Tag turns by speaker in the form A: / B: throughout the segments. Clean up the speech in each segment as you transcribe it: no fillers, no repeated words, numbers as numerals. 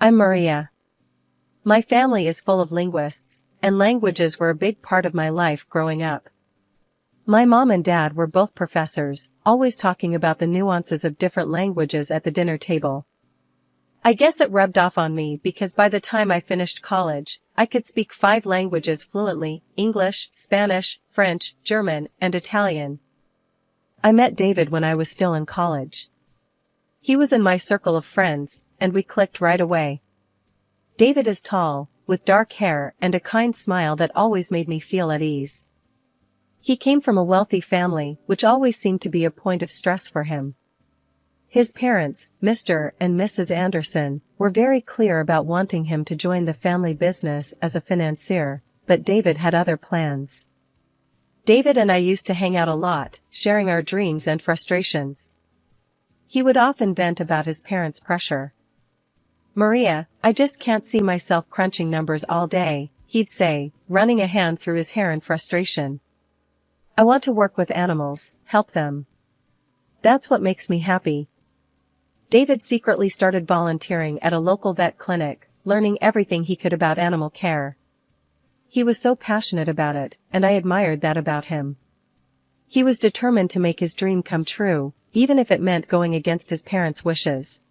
A: I'm Maria. My family is full of linguists, and languages were a big part of my life growing up. My mom and dad were both professors, always talking about the nuances of different languages at the dinner table. I guess it rubbed off on me because by the time I finished college, I could speak 5 languages fluently: English, Spanish, French, German, and Italian. I met David when I was still in college. He was in my circle of friends, and we clicked right away. David is tall, with dark hair and a kind smile that always made me feel at ease. He came from a wealthy family, which always seemed to be a point of stress for him. His parents, Mr. and Mrs. Anderson, were very clear about wanting him to join the family business as a financier, but David had other plans. David and I used to hang out a lot, sharing our dreams and frustrations. He would often vent about his parents' pressure. "Maria, I just can't see myself crunching numbers all day," he'd say, running a hand through his hair in frustration. "I want to work with animals, help them. That's what makes me happy." David secretly started volunteering at a local vet clinic, learning everything he could about animal care. He was so passionate about it, and I admired that about him. He was determined to make his dream come true, even if it meant going against his parents' wishes.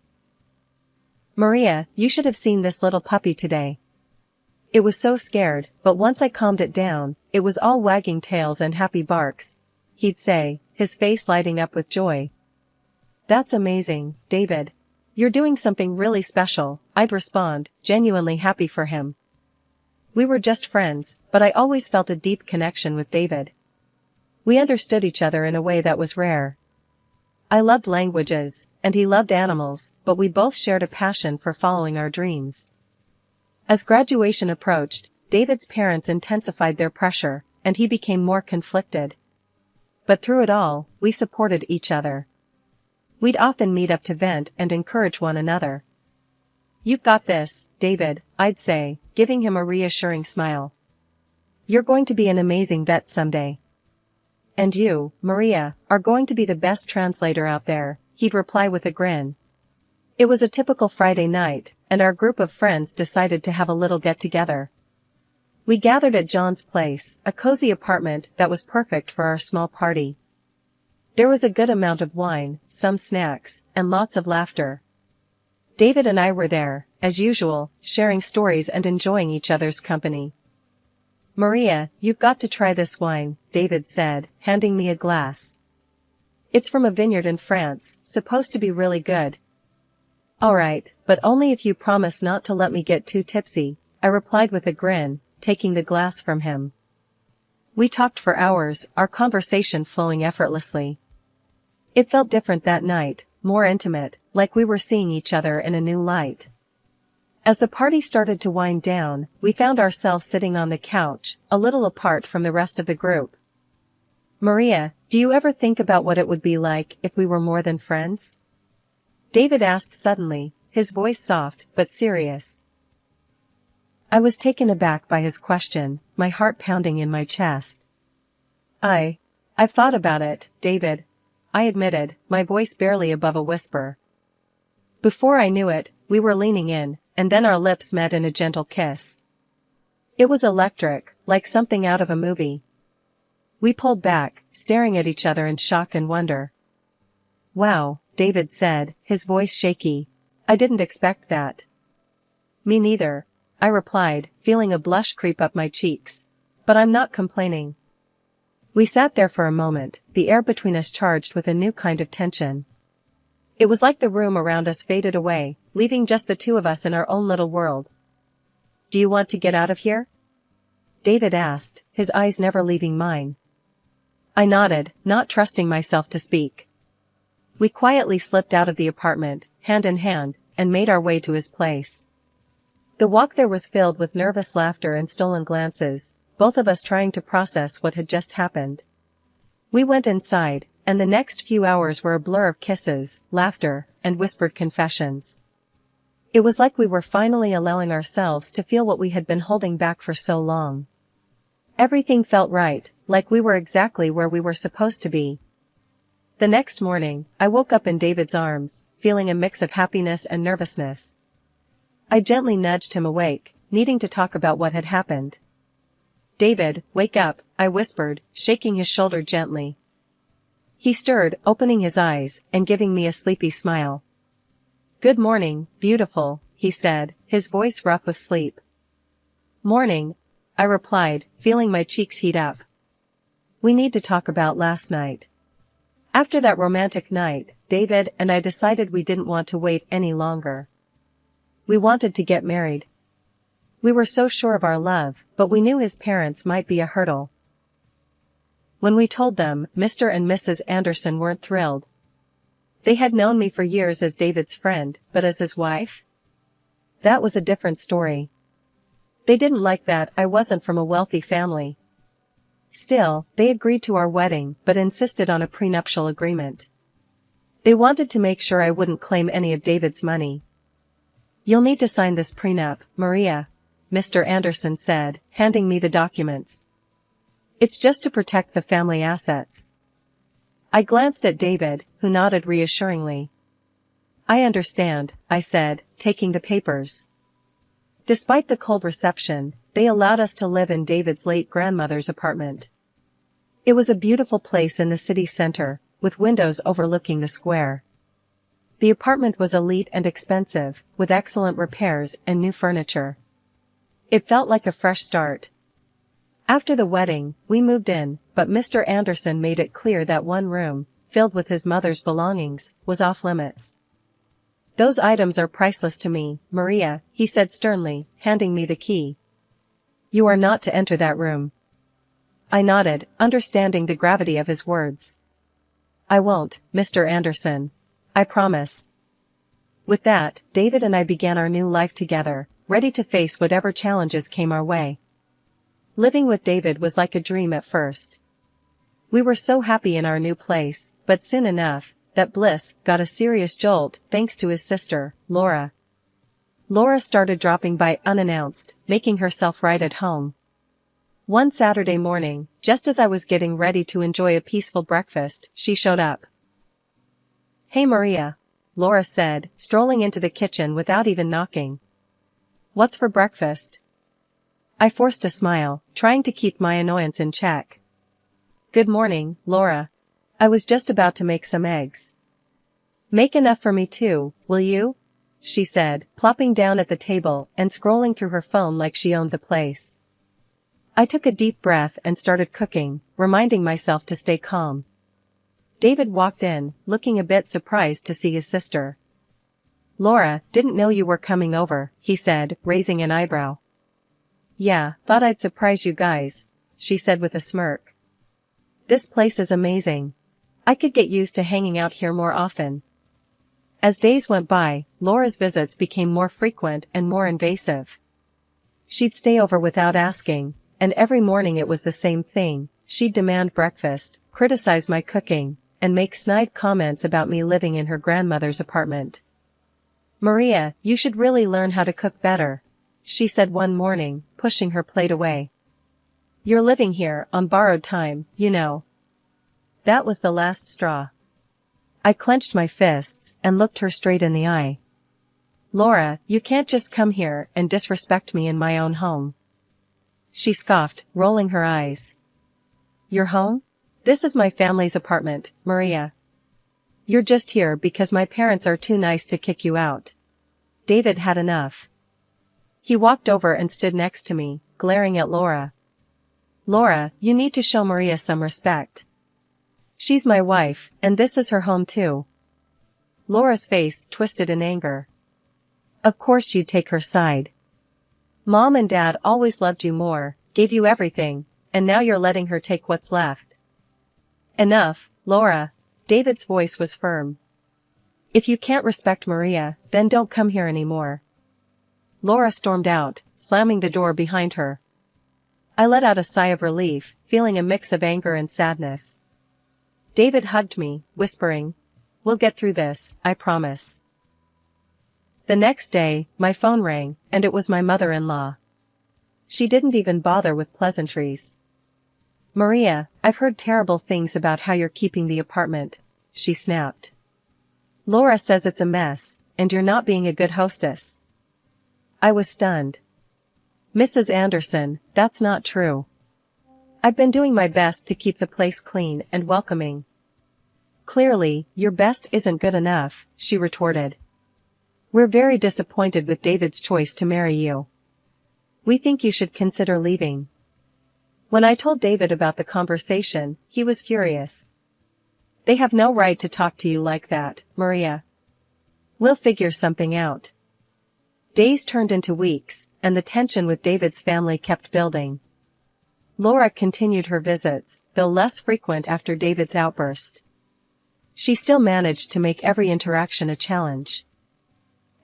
A: "Maria, you should have seen this little puppy today. It was so scared, but once I calmed it down, it was all wagging tails and happy barks," he'd say, his face lighting up with joy. "That's amazing, David. You're doing something really special," I'd respond, genuinely happy for him. We were just friends, but I always felt a deep connection with David. We understood each other in a way that was rare. I loved languages, and he loved animals, but we both shared a passion for following our dreams. As graduation approached, David's parents intensified their pressure, and he became more conflicted. But through it all, we supported each other. We'd often meet up to vent and encourage one another. "You've got this, David," I'd say, giving him a reassuring smile. "You're going to be an amazing vet someday. And you, Maria, are going to be the best translator out there," he'd reply with a grin. It was a typical Friday night, and our group of friends decided to have a little get-together. We gathered at John's place, a cozy apartment that was perfect for our small party. There was a good amount of wine, some snacks, and lots of laughter. David and I were there, as usual, sharing stories and enjoying each other's company. "Maria, you've got to try this wine," David said, handing me a glass. "It's from a vineyard in France, supposed to be really good." "All right, but only if you promise not to let me get too tipsy," I replied with a grin, taking the glass from him. We talked for hours, our conversation flowing effortlessly. It felt different that night, more intimate, like we were seeing each other in a new light. As the party started to wind down, we found ourselves sitting on the couch, a little apart from the rest of the group. "Maria, do you ever think about what it would be like if we were more than friends?" David asked suddenly, his voice soft but serious. I was taken aback by his question, my heart pounding in my chest. I've thought about it, David," I admitted, my voice barely above a whisper. Before I knew it, we were leaning in, and then our lips met in a gentle kiss. It was electric, like something out of a movie. We pulled back, staring at each other in shock and wonder. "Wow," David said, his voice shaky. "I didn't expect that." "Me neither," I replied, feeling a blush creep up my cheeks. "But I'm not complaining." We sat there for a moment, the air between us charged with a new kind of tension. It was like the room around us faded away, leaving just the two of us in our own little world. "Do you want to get out of here?" David asked, his eyes never leaving mine. I nodded, not trusting myself to speak. We quietly slipped out of the apartment, hand in hand, and made our way to his place. The walk there was filled with nervous laughter and stolen glances, both of us trying to process what had just happened. We went inside, and the next few hours were a blur of kisses, laughter, and whispered confessions. It was like we were finally allowing ourselves to feel what we had been holding back for so long. Everything felt right, like we were exactly where we were supposed to be. The next morning, I woke up in David's arms, feeling a mix of happiness and nervousness. I gently nudged him awake, needing to talk about what had happened. "David, wake up," I whispered, shaking his shoulder gently. He stirred, opening his eyes, and giving me a sleepy smile. "Good morning, beautiful," he said, his voice rough with sleep. "Morning," I replied, feeling my cheeks heat up. "We need to talk about last night." After that romantic night, David and I decided we didn't want to wait any longer. We wanted to get married. We were so sure of our love, but we knew his parents might be a hurdle. When we told them, Mr. and Mrs. Anderson weren't thrilled. They had known me for years as David's friend, but as his wife? That was a different story. They didn't like that I wasn't from a wealthy family. Still, they agreed to our wedding but insisted on a prenuptial agreement. They wanted to make sure I wouldn't claim any of David's money. "You'll need to sign this prenup, Maria," Mr. Anderson said, handing me the documents. "It's just to protect the family assets." I glanced at David, who nodded reassuringly. "I understand," I said, taking the papers. Despite the cold reception, they allowed us to live in David's late grandmother's apartment. It was a beautiful place in the city center, with windows overlooking the square. The apartment was elite and expensive, with excellent repairs and new furniture. It felt like a fresh start. After the wedding, we moved in, but Mr. Anderson made it clear that one room, filled with his mother's belongings, was off limits. "Those items are priceless to me, Maria," he said sternly, handing me the key. "You are not to enter that room." I nodded, understanding the gravity of his words. "I won't, Mr. Anderson. I promise." With that, David and I began our new life together, ready to face whatever challenges came our way. Living with David was like a dream at first. We were so happy in our new place, but soon enough, that bliss got a serious jolt thanks to his sister, Laura. Laura started dropping by unannounced, making herself right at home. One Saturday morning, just as I was getting ready to enjoy a peaceful breakfast, she showed up. "Hey Maria," Laura said, strolling into the kitchen without even knocking. "What's for breakfast?" I forced a smile, trying to keep my annoyance in check. "Good morning, Laura. I was just about to make some eggs." "Make enough for me too, will you?" she said, plopping down at the table and scrolling through her phone like she owned the place. I took a deep breath and started cooking, reminding myself to stay calm. David walked in, looking a bit surprised to see his sister. "Laura, didn't know you were coming over," he said, raising an eyebrow. "Yeah, thought I'd surprise you guys," she said with a smirk. "This place is amazing. I could get used to hanging out here more often." As days went by, Laura's visits became more frequent and more invasive. She'd stay over without asking, and every morning it was the same thing. She'd demand breakfast, criticize my cooking, and make snide comments about me living in her grandmother's apartment. "Maria, you should really learn how to cook better," she said one morning, pushing her plate away. "You're living here on borrowed time, you know." That was the last straw. I clenched my fists and looked her straight in the eye. "Laura, you can't just come here and disrespect me in my own home." She scoffed, rolling her eyes. "Your home? This is my family's apartment, Maria. You're just here because my parents are too nice to kick you out." David had enough. He walked over and stood next to me, glaring at Laura. "Laura, you need to show Maria some respect. She's my wife, and this is her home too." Laura's face twisted in anger. Of course you'd take her side. Mom and Dad always loved you more, gave you everything, and now you're letting her take what's left. "Enough, Laura." David's voice was firm. "If you can't respect Maria, then don't come here anymore." Laura stormed out, slamming the door behind her. I let out a sigh of relief, feeling a mix of anger and sadness. David hugged me, whispering, "We'll get through this, I promise." The next day, my phone rang, and it was my mother-in-law. She didn't even bother with pleasantries. "Maria, I've heard terrible things about how you're keeping the apartment," she snapped. "Laura says it's a mess, and you're not being a good hostess." I was stunned. Mrs. Anderson, that's not true. I've been doing my best to keep the place clean and welcoming. Clearly, your best isn't good enough, she retorted. We're very disappointed with David's choice to marry you. We think you should consider leaving. When I told David about the conversation, he was furious. They have no right to talk to you like that, Maria. We'll figure something out. Days turned into weeks, and the tension with David's family kept building. Laura continued her visits, though less frequent after David's outburst. She still managed to make every interaction a challenge.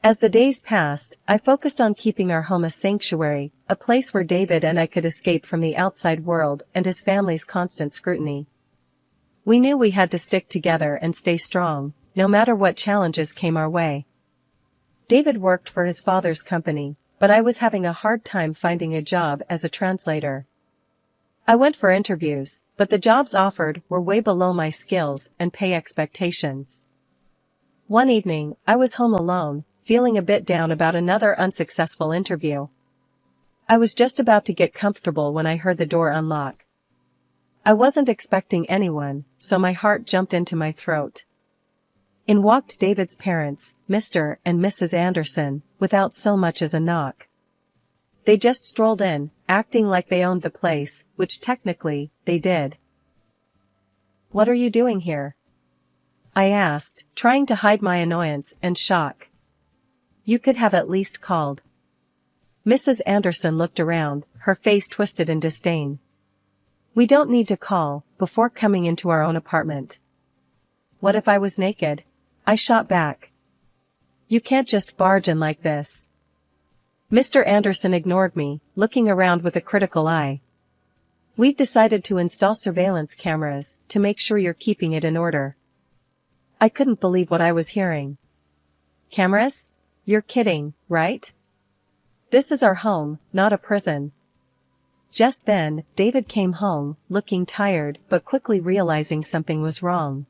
A: As the days passed, I focused on keeping our home a sanctuary, a place where David and I could escape from the outside world and his family's constant scrutiny. We knew we had to stick together and stay strong, no matter what challenges came our way. David worked for his father's company, but I was having a hard time finding a job as a translator. I went for interviews, but the jobs offered were way below my skills and pay expectations. One evening, I was home alone, feeling a bit down about another unsuccessful interview. I was just about to get comfortable when I heard the door unlock. I wasn't expecting anyone, so my heart jumped into my throat. In walked David's parents, Mr. and Mrs. Anderson, without so much as a knock. They just strolled in, acting like they owned the place, which technically, they did. "What are you doing here?" I asked, trying to hide my annoyance and shock. "You could have at least called." Mrs. Anderson looked around, her face twisted in disdain. "We don't need to call, before coming into our own apartment." "What if I was naked?" I shot back. "You can't just barge in like this." Mr. Anderson ignored me, looking around with a critical eye. "We've decided to install surveillance cameras, to make sure you're keeping it in order." I couldn't believe what I was hearing. "Cameras? You're kidding, right? This is our home, not a prison." Just then, David came home, looking tired but quickly realizing something was wrong.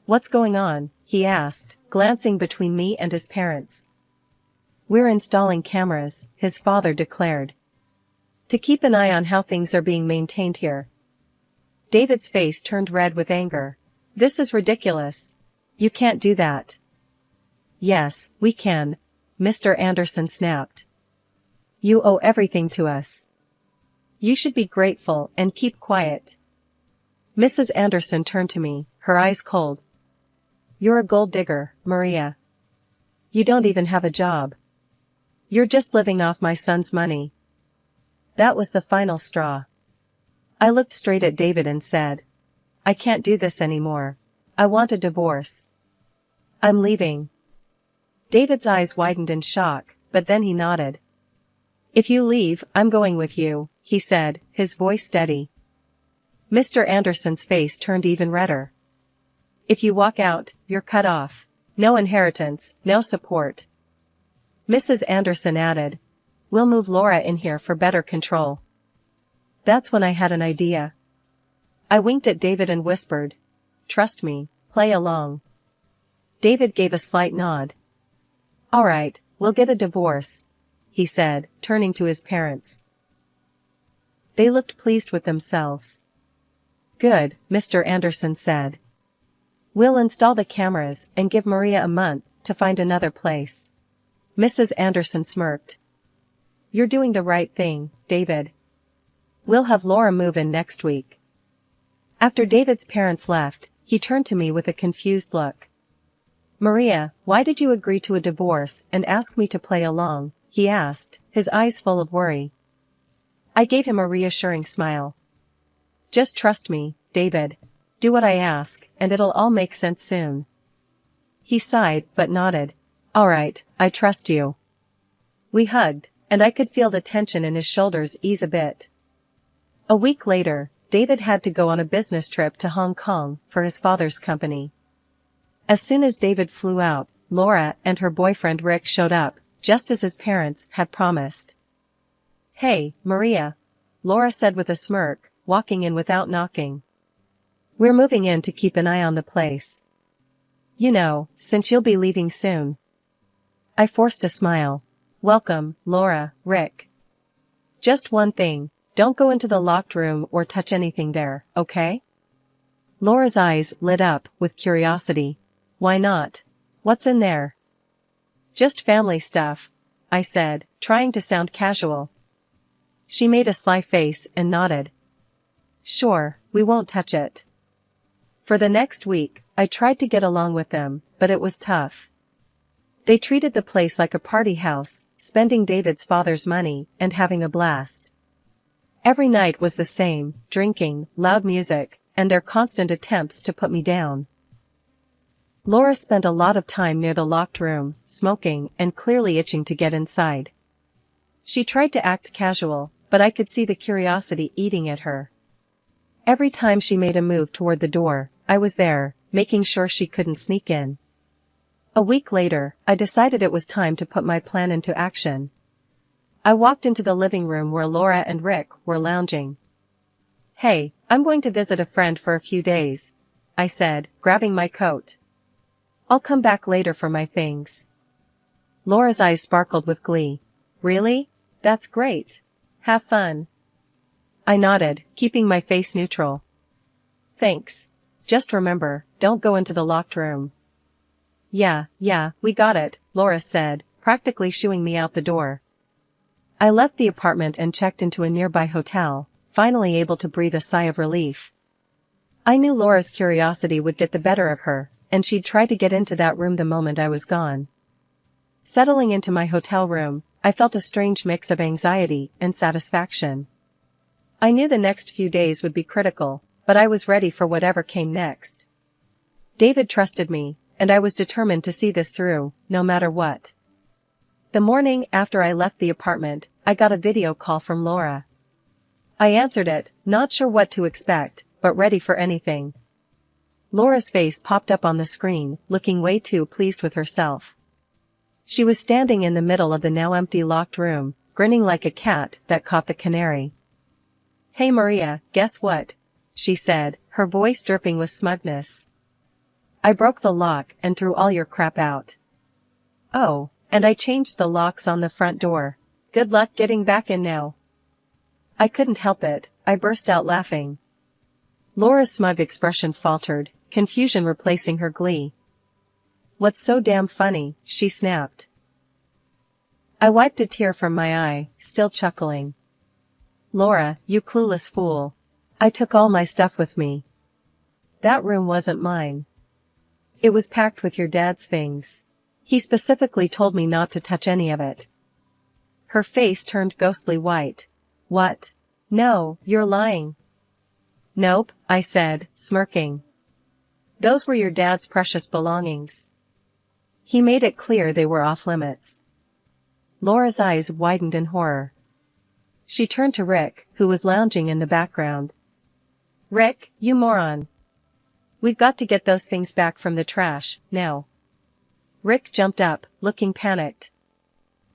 A: "What's going on?" he asked, glancing between me and his parents. "We're installing cameras," his father declared. "To keep an eye on how things are being maintained here." David's face turned red with anger. "This is ridiculous. You can't do that." "Yes, we can," Mr. Anderson snapped. "You owe everything to us. You should be grateful and keep quiet." Mrs. Anderson turned to me, her eyes cold. "You're a gold digger, Maria. You don't even have a job. You're just living off my son's money." That was the final straw. I looked straight at David and said, "I can't do this anymore. I want a divorce. I'm leaving." David's eyes widened in shock, but then he nodded. "If you leave, I'm going with you," he said, his voice steady. Mr. Anderson's face turned even redder. "If you walk out, you're cut off. No inheritance, no support." Mrs. Anderson added, "We'll move Laura in here for better control." That's when I had an idea. I winked at David and whispered, "Trust me, play along." David gave a slight nod. "All right, we'll get a divorce," he said, turning to his parents. They looked pleased with themselves. "Good," Mr. Anderson said. "We'll install the cameras and give Maria a month to find another place." Mrs. Anderson smirked. "You're doing the right thing, David. We'll have Laura move in next week." After David's parents left, he turned to me with a confused look. "Maria, why did you agree to a divorce and ask me to play along?" he asked, his eyes full of worry. I gave him a reassuring smile. "Just trust me, David. Do what I ask, and it'll all make sense soon." He sighed but nodded. "All right, I trust you." We hugged, and I could feel the tension in his shoulders ease a bit. A week later, David had to go on a business trip to Hong Kong for his father's company. As soon as David flew out, Laura and her boyfriend Rick showed up, just as his parents had promised. "Hey, Maria," Laura said with a smirk, walking in without knocking. "We're moving in to keep an eye on the place. You know, since you'll be leaving soon." I forced a smile. Welcome, Laura, Rick. Just one thing, don't go into the locked room or touch anything there, okay? Laura's eyes lit up with curiosity. Why not? What's in there? Just family stuff, I said, trying to sound casual. She made a sly face and nodded. Sure, we won't touch it. For the next week, I tried to get along with them, but it was tough. They treated the place like a party house, spending David's father's money and having a blast. Every night was the same, drinking, loud music, and their constant attempts to put me down. Laura spent a lot of time near the locked room, smoking and clearly itching to get inside. She tried to act casual, but I could see the curiosity eating at her. Every time she made a move toward the door, I was there, making sure she couldn't sneak in. A week later, I decided it was time to put my plan into action. I walked into the living room where Laura and Rick were lounging. Hey, I'm going to visit a friend for a few days, I said, grabbing my coat. I'll come back later for my things. Laura's eyes sparkled with glee. Really? That's great. Have fun. I nodded, keeping my face neutral. Thanks. Just remember, don't go into the locked room. Yeah, we got it, Laura said, practically shooing me out the door. I left the apartment and checked into a nearby hotel, finally able to breathe a sigh of relief. I knew Laura's curiosity would get the better of her, and she'd try to get into that room the moment I was gone. Settling into my hotel room, I felt a strange mix of anxiety and satisfaction. I knew the next few days would be critical, but I was ready for whatever came next. David trusted me, and I was determined to see this through, no matter what. The morning after I left the apartment, I got a video call from Laura. I answered it, not sure what to expect, but ready for anything. Laura's face popped up on the screen, looking way too pleased with herself. She was standing in the middle of the now empty locked room, grinning like a cat that caught the canary. Hey Maria, guess what? She said, her voice dripping with smugness. I broke the lock and threw all your crap out. Oh, and I changed the locks on the front door. Good luck getting back in now. I couldn't help it, I burst out laughing. Laura's smug expression faltered, confusion replacing her glee. What's so damn funny? She snapped. I wiped a tear from my eye, still chuckling. Laura, you clueless fool. I took all my stuff with me. That room wasn't mine. It was packed with your dad's things. He specifically told me not to touch any of it. Her face turned ghostly white. What? No, you're lying. Nope, I said, smirking. Those were your dad's precious belongings. He made it clear they were off limits. Laura's eyes widened in horror. She turned to Rick, who was lounging in the background. Rick, you moron. We've got to get those things back from the trash, now. Rick jumped up, looking panicked.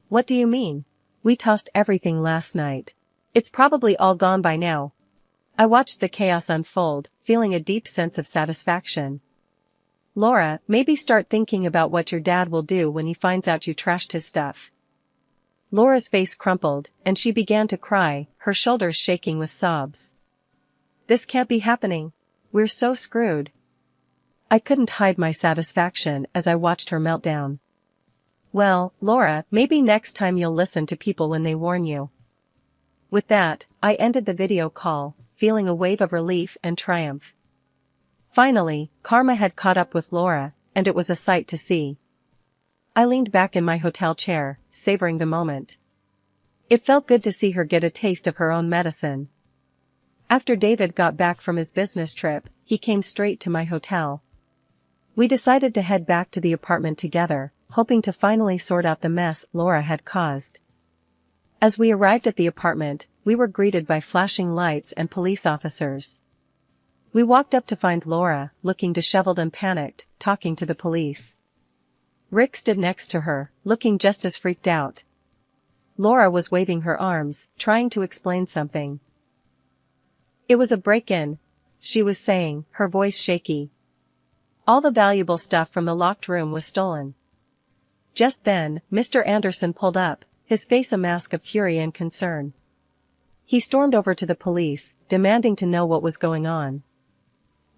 A: What do you mean? We tossed everything last night. It's probably all gone by now. I watched the chaos unfold, feeling a deep sense of satisfaction. Laura, maybe start thinking about what your dad will do when he finds out you trashed his stuff. Laura's face crumpled, and she began to cry, her shoulders shaking with sobs. This can't be happening. We're so screwed. I couldn't hide my satisfaction as I watched her meltdown. Well, Laura, maybe next time you'll listen to people when they warn you. With that, I ended the video call, feeling a wave of relief and triumph. Finally, karma had caught up with Laura, and it was a sight to see. I leaned back in my hotel chair, savoring the moment. It felt good to see her get a taste of her own medicine. After David got back from his business trip, he came straight to my hotel. We decided to head back to the apartment together, hoping to finally sort out the mess Laura had caused. As we arrived at the apartment, we were greeted by flashing lights and police officers. We walked up to find Laura, looking disheveled and panicked, talking to the police. Rick stood next to her, looking just as freaked out. Laura was waving her arms, trying to explain something. It was a break-in, she was saying, her voice shaky. All the valuable stuff from the locked room was stolen. Just then, Mr. Anderson pulled up, his face a mask of fury and concern. He stormed over to the police, demanding to know what was going on.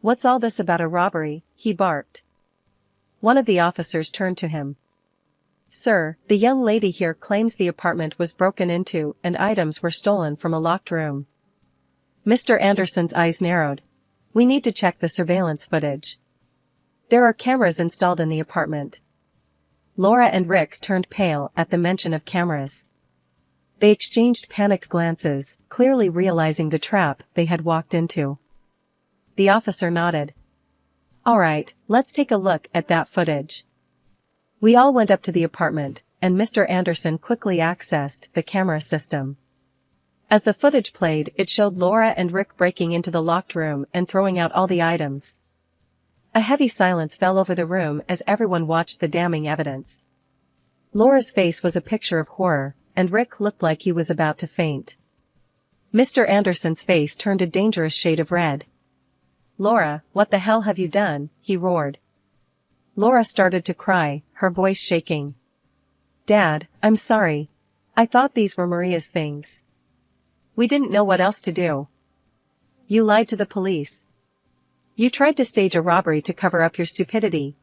A: "What's all this about a robbery?" he barked. One of the officers turned to him. "Sir, the young lady here claims the apartment was broken into and items were stolen from a locked room." Mr. Anderson's eyes narrowed. "We need to check the surveillance footage. There are cameras installed in the apartment." Laura and Rick turned pale at the mention of cameras. They exchanged panicked glances, clearly realizing the trap they had walked into. The officer nodded. "All right, let's take a look at that footage." We all went up to the apartment, and Mr. Anderson quickly accessed the camera system. As the footage played, it showed Laura and Rick breaking into the locked room and throwing out all the items. A heavy silence fell over the room as everyone watched the damning evidence. Laura's face was a picture of horror, and Rick looked like he was about to faint. Mr. Anderson's face turned a dangerous shade of red. "Laura, what the hell have you done?" he roared. Laura started to cry, her voice shaking. "Dad, I'm sorry. I thought these were Maria's things. We didn't know what else to do." "You lied to the police. You tried to stage a robbery to cover up your stupidity."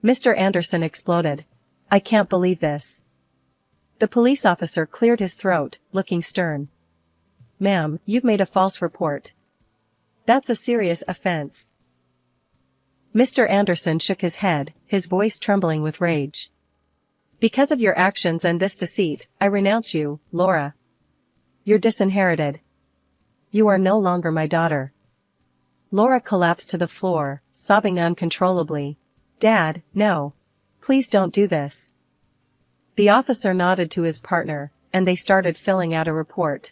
A: Mr. Anderson exploded. "I can't believe this." The police officer cleared his throat, looking stern. "Ma'am, you've made a false report. That's a serious offense." Mr. Anderson shook his head, his voice trembling with rage. "Because of your actions and this deceit, I renounce you, Laura. You're disinherited. You are no longer my daughter." Laura collapsed to the floor, sobbing uncontrollably. "Dad, no. Please don't do this." The officer nodded to his partner, and they started filling out a report.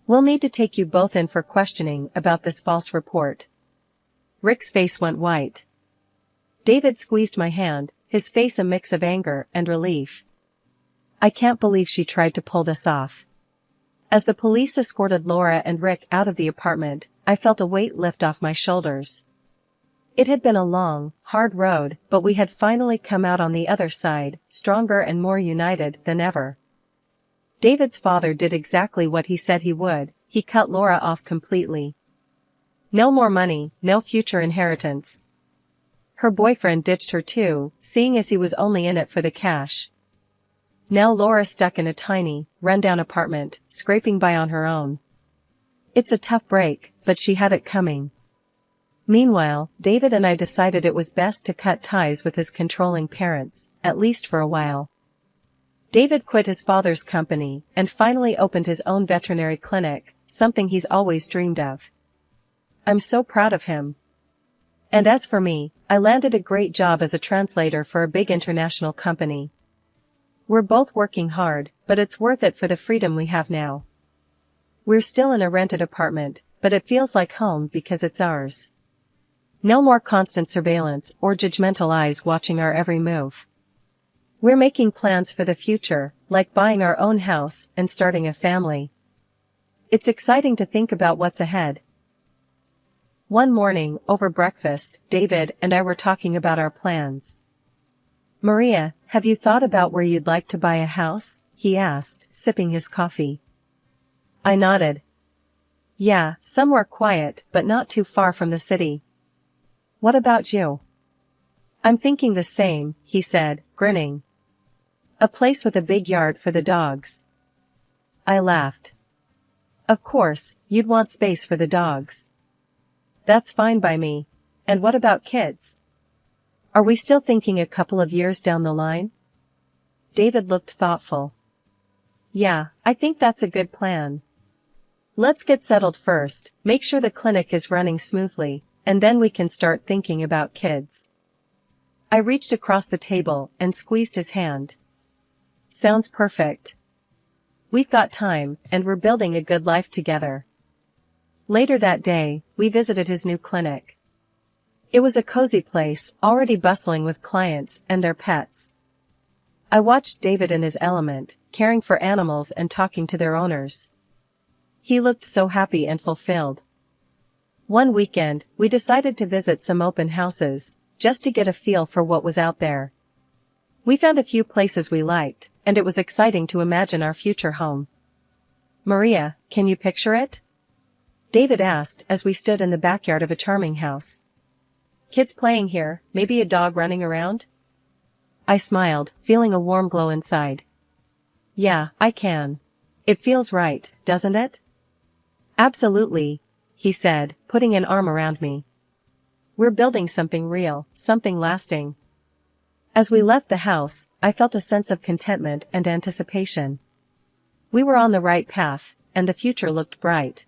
A: "We'll need to take you both in for questioning about this false report." Rick's face went white. David squeezed my hand, his face a mix of anger and relief. "I can't believe she tried to pull this off." As the police escorted Laura and Rick out of the apartment, I felt a weight lift off my shoulders. It had been a long, hard road, but we had finally come out on the other side, stronger and more united than ever. David's father did exactly what he said he would. He cut Laura off completely. No more money, no future inheritance. Her boyfriend ditched her too, seeing as he was only in it for the cash. Now Laura stuck in a tiny, run-down apartment, scraping by on her own. It's a tough break, but she had it coming. Meanwhile, David and I decided it was best to cut ties with his controlling parents, at least for a while. David quit his father's company and finally opened his own veterinary clinic, something he's always dreamed of. I'm so proud of him. And as for me, I landed a great job as a translator for a big international company. We're both working hard, but it's worth it for the freedom we have now. We're still in a rented apartment, but it feels like home because it's ours. No more constant surveillance or judgmental eyes watching our every move. We're making plans for the future, like buying our own house and starting a family. It's exciting to think about what's ahead. One morning, over breakfast, David and I were talking about our plans. "Maria, have you thought about where you'd like to buy a house?" he asked, sipping his coffee. I nodded. "Yeah, somewhere quiet, but not too far from the city." "What about you?" "I'm thinking the same," he said, grinning. "A place with a big yard for the dogs." I laughed. "Of course, you'd want space for the dogs." "That's fine by me. And what about kids? Are we still thinking a couple of years down the line?" David looked thoughtful. "Yeah, I think that's a good plan. Let's get settled first, make sure the clinic is running smoothly, and then we can start thinking about kids." I reached across the table and squeezed his hand. "Sounds perfect. We've got time, and we're building a good life together." Later that day, we visited his new clinic. It was a cozy place, already bustling with clients and their pets. I watched David in his element, caring for animals and talking to their owners. He looked so happy and fulfilled. One weekend, we decided to visit some open houses, just to get a feel for what was out there. We found a few places we liked, and it was exciting to imagine our future home. "Maria, can you picture it?" David asked as we stood in the backyard of a charming house. "Kids playing here, maybe a dog running around?" I smiled, feeling a warm glow inside. "Yeah, I can. It feels right, doesn't it?" "Absolutely," he said, putting an arm around me. "We're building something real, something lasting." As we left the house, I felt a sense of contentment and anticipation. We were on the right path, and the future looked bright.